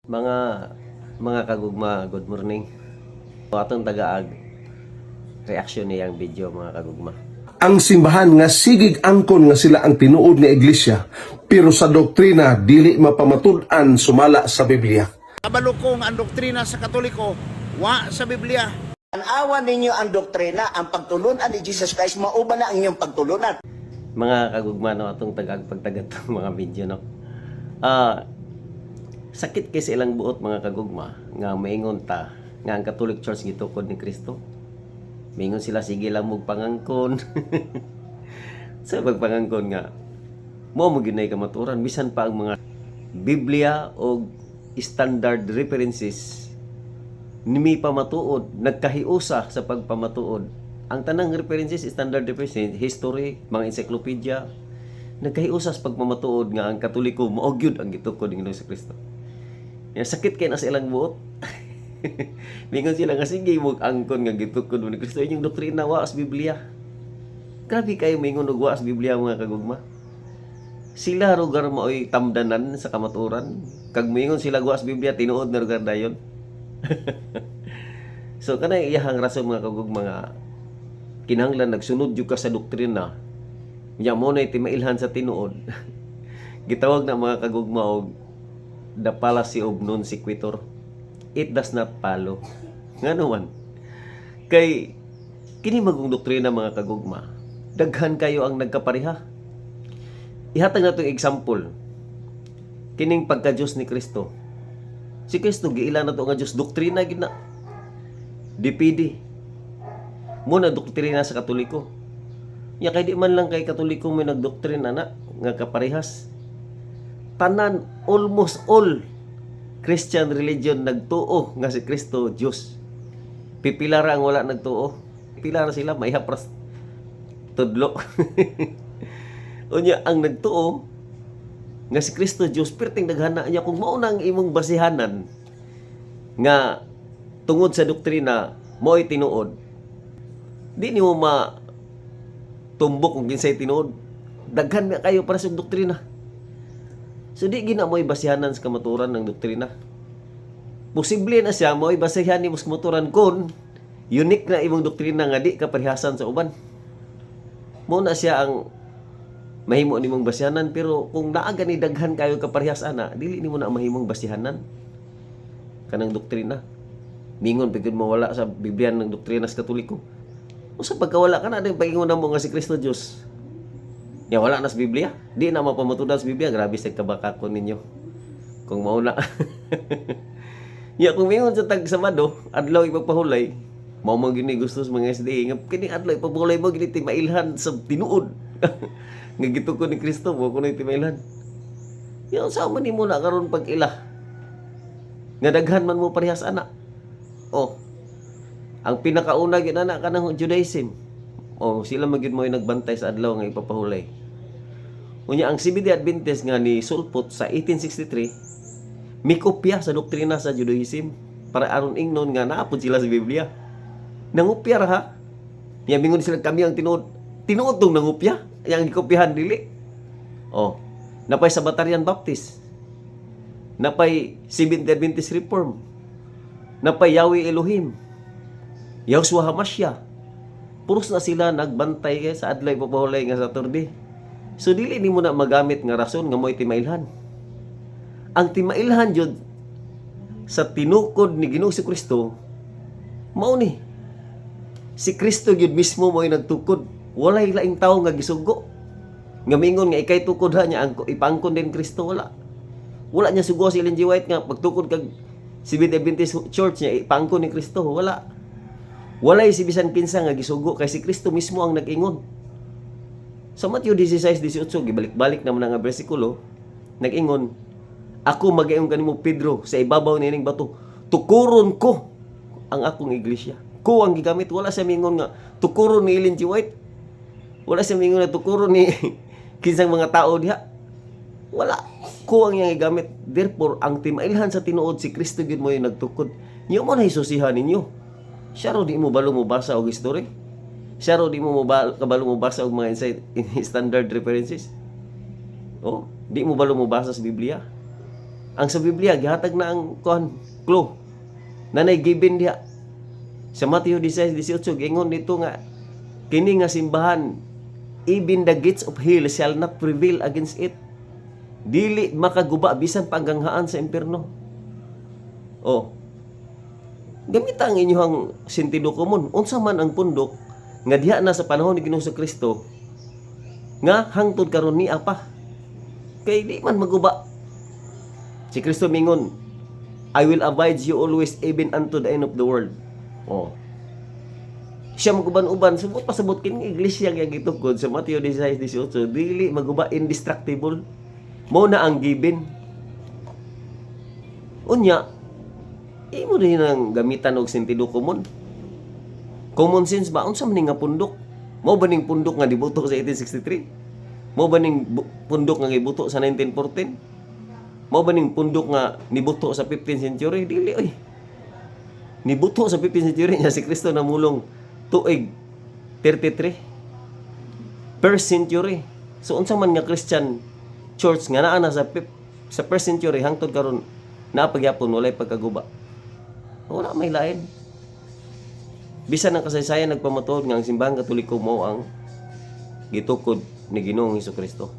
Mga mga kagugma, good morning. Atong tagaag reaksyon niyang video mga kagugma. Ang simbahan nga sigig angkon nga sila ang tinuod nga iglesia, pero sa doktrina dili mapamatud-an sumala sa Biblia. Kabalo ko nga ang doktrina sa Katoliko, wa sa Biblia. Tanawan ninyo ang doktrina, ang pagtulunan ni Jesus Christ, mauban na ang inyong pagtulunan. Mga kagugma no atong tagaag pagtagat mga video no. Sakit kay sa ilang buot mga kagugma nga maingon ta nga ang Catholic Church gitukod ni Kristo. Maingon sila sige lang mo pangangkon. Sa pagpangangkon nga mo gyud kamaturan bisan pa ang mga Biblia o standard references nimi pamatuod nagkahiusa sa pagpamatuod. Ang tanang references standard references history mga encyclopedia nagkahiusa sa pagpamatuod nga ang Katoliko mao gyud ang gitukod ni Hesus Kristo. Yang sakit kay na sa ilang buot. Mingon sila nga sige mo angkon nga gitukod ni Kristo inyong doktrina wa sa Biblia. Grabe kayo mingon og wa sa Biblia mga kagugma. Sila rugar maoy tamdanan sa kamaturan. Kag mingon sila wa sa Biblia tinuod na rugar dayon. So kanay iyahang rason mga kagugma nga kinahanglan nagsunod jud ka sa doktrina. Nya mo na timailhan sa tinuod. Gitawag na mga kagugma og the fallacy of non sequitur. It does not follow. Nga naman. Kay kini magong doktrina mga kagugma. Daghan kayo ang nagkapareha. Ihatag na itong example. Kining pagka-Diyos ni Kristo. Si Kristo giila na ito nga Diyos. Doktrina gina. DPD. Muna doktrina sa Katoliko. Ya kay di man lang kay Katoliko may nagdoktrina na nga kaparehas. Tanan, almost all Christian religion nagtuo nga si Kristo Diyos. Pipilara ang wala nagtuo. Pipilara sila maihapras tudlo. Unya ang nagtuo nga si Kristo Diyos perting daghana niya kung mao nang imong basihanan nga tungod sa doktrina mo'y tinuod. Di nimo ma tumbok kung kinsay tinuod. Daghan nga kayo para sa doktrina. So di gina mo'y basihanan sa kamaturan ng doktrina. Posible na siya mo'y basihan ni sa kamaturan kung unique na imong doktrina nga di kaparehasan sa uban. Mo na siya ang mahimo nimong basihanan, pero kung naa gani daghan kayo kaparehas ana, dili nimo na mahimong basihanan kanang doktrina. Mingon pigud mawala sa Biblia ng doktrina sa Katoliko. Usa pagkawala kana din paingon mo nga si Kristo Dios. Ya wala na sa Biblia. Di na mapamatudan sa Biblia. Grabe sa kabakakon ninyo. Kung mauna. Ya kung mingon sa tag Sabado, adlaw ipagpahulay, mao man gini gusto sa mga SDA nga kini adlaw ipagpahulay mo gini timailhan sa tinuod. Nga gitukod ni Kristo mo kuno timailhan. Ya sa man nimo na karon pag ila. Nga daghan man mo parehas ana. Oh. Ang pinakauna gid ana kanang Judaism. O sila magid mo nagbantay sa adlaw nga ipapahulay. Unya ang Seventh-day Adventist nga ni sulpot sa 1863 may kopya sa doktrina sa Judaism para aron ingnon nga naapod sila sa Biblia. Nangupya ra ha. Ya mingon sila kami ang tinuod. Tinuod tong nangupya, yang gikopyahan dili. Oh, napay sa Batarian Baptist. Napay Seventh-day Adventist Reform. Napay Yahweh Elohim. Yahushua HaMashiach. Puros na sila nagbantay sa adlay papahulay nga Saturday. So dili nimo na magamit nga rason nga mo'y timailhan. Ang timailhan jud sa tinukod ni Ginoong si Kristo mao ni si Kristo jud mismo mo'y nagtukod. Walay laing tawo nga gisugo. Nga mingon nga ikay tukod ha niya ang ipangkon din Kristo wala. Wala niya sugo si Ellen G. White nga pagtukod kag Seventh-day Adventist Church niya ipangkon ni Kristo wala. Walay si bisan kinsa nga gisugo kay si Kristo mismo ang nag-ingon. Sa Matthew 16:18 gibalik-balik naman nga bersikulo, nag-ingon, ako mag-ingon kanimo Pedro sa ibabaw nining bato, tukuron ko ang akong iglesia. Ko ang gigamit, wala siya mingon nga tukuron ni Ellen G. White. Wala siya mingon nga tukuron ni kinsang mga tao diha. Wala. Ko ang iyang gigamit. Therefore, ang timailhan sa tinuod si Kristo gyud mo yung nagtukod. Nya mo na hisusihan ninyo. Siya ro di mo balo mo basa og history. Siya ro di mo kabalo mo basa og mga standard references. Oh, di mo balo mo basa sa Biblia. Ang sa Biblia gihatag na ang clue. Nanay given diha. Sa Mateo 16:18 gingon dito nga kini nga simbahan, even the gates of hell shall not prevail against it. Dili makaguba bisan panganghaan sa impierno. Oh. Gamit ang inyong sentido komon. Unsa man ang pundok nga diha na sa panahon ni Ginoong Kristo nga hangtod karon ni apa. Kay di man maguba. Si Kristo mingon, I will abide you always even unto the end of the world. Oh. Siya maguban-uban, subot pasabot kini iglesia nga gitukod sa Mateo 16:18, dili maguba, indestructible. Mao na ang given. Unya, imo rin ang gamitan og sentido komon. Common sense ba unsa man nga pundok? Mao ba ning pundok nga dibuto sa 1863? Mao ba ning pundok nga gibuto sa 1914? Mao ba ning pundok nga nibuto sa 15th century? Dili oy. Nibuto sa 15th century niya si Kristo namulong tuig 33 first century. So unsa man nga Christian church nga naa na sa first century hangtod karon naa pagyapon walay pagkaguba. Wala may lain. Bisan ang kasaysayan nagpamatuod nga ang simbahan Katoliko mao ang gitukod ni Ginoong Hesukristo.